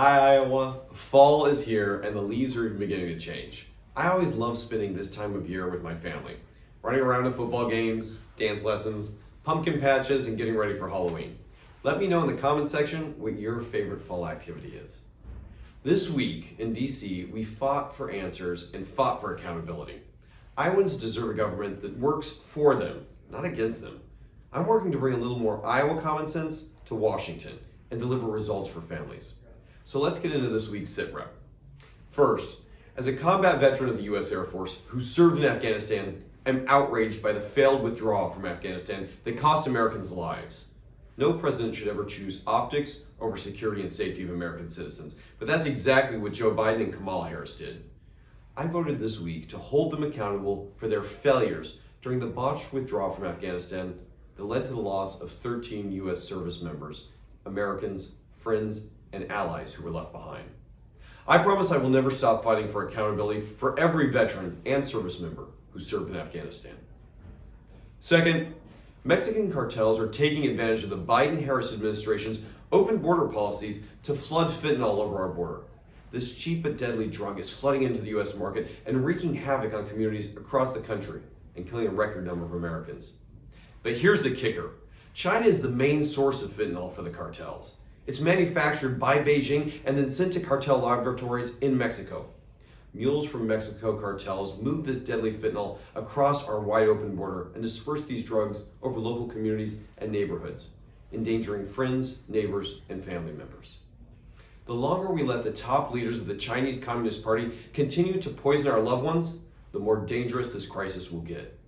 Hi Iowa, fall is here and the leaves are even beginning to change. I always love spending this time of year with my family, running around to football games, dance lessons, pumpkin patches, and getting ready for Halloween. Let me know in the comment section what your favorite fall activity is. This week in DC, we fought for answers and fought for accountability. Iowans deserve a government that works for them, not against them. I'm working to bring a little more Iowa common sense to Washington and deliver results for families. So let's get into this week's sit rep. First, as a combat veteran of the U.S. Air Force who served in Afghanistan, I'm outraged by the failed withdrawal from Afghanistan that cost Americans lives. No president should ever choose optics over security and safety of American citizens, but that's exactly what Joe Biden and Kamala Harris did. I voted this week to hold them accountable for their failures during the botched withdrawal from Afghanistan that led to the loss of 13 U.S. service members, Americans, friends, and allies who were left behind. I promise I will never stop fighting for accountability for every veteran and service member who served in Afghanistan. Second, Mexican cartels are taking advantage of the Biden-Harris administration's open border policies to flood fentanyl over our border. This cheap but deadly drug is flooding into the U.S. market and wreaking havoc on communities across the country and killing a record number of Americans. But here's the kicker. China is the main source of fentanyl for the cartels. It's manufactured by Beijing and then sent to cartel laboratories in Mexico. Mules from Mexico cartels move this deadly fentanyl across our wide open border and disperse these drugs over local communities and neighborhoods, endangering friends, neighbors, and family members. The longer we let the top leaders of the Chinese Communist Party continue to poison our loved ones, the more dangerous this crisis will get.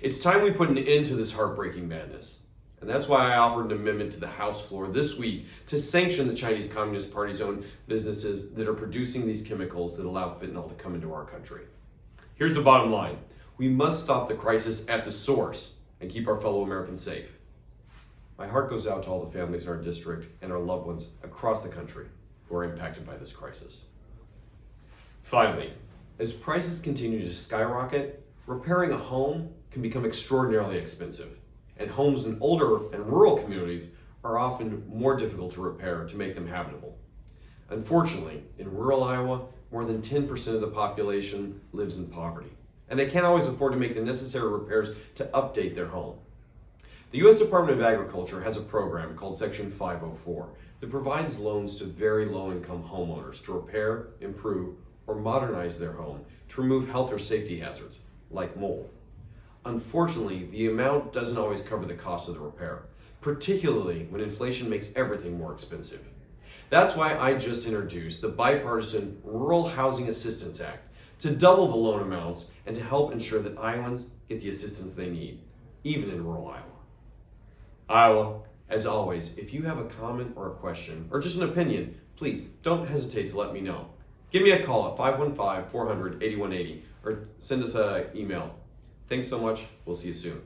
It's time we put an end to this heartbreaking madness. And that's why I offered an amendment to the House floor this week to sanction the Chinese Communist Party's own businesses that are producing these chemicals that allow fentanyl to come into our country. Here's the bottom line. We must stop the crisis at the source and keep our fellow Americans safe. My heart goes out to all the families in our district and our loved ones across the country who are impacted by this crisis. Finally, as prices continue to skyrocket, repairing a home can become extraordinarily expensive. And homes in older and rural communities are often more difficult to repair to make them habitable. Unfortunately, in rural Iowa, more than 10% of the population lives in poverty, and they can't always afford to make the necessary repairs to update their home. The U.S. Department of Agriculture has a program called Section 504 that provides loans to very low-income homeowners to repair, improve, or modernize their home to remove health or safety hazards, like mold. Unfortunately, the amount doesn't always cover the cost of the repair, particularly when inflation makes everything more expensive. That's why I just introduced the bipartisan Rural Housing Assistance Act to double the loan amounts and to help ensure that Iowans get the assistance they need, even in rural Iowa. Iowa, as always, if you have a comment or a question or just an opinion, please don't hesitate to let me know. Give me a call at 515-400-8180 or send us an email. Thanks so much. We'll see you soon.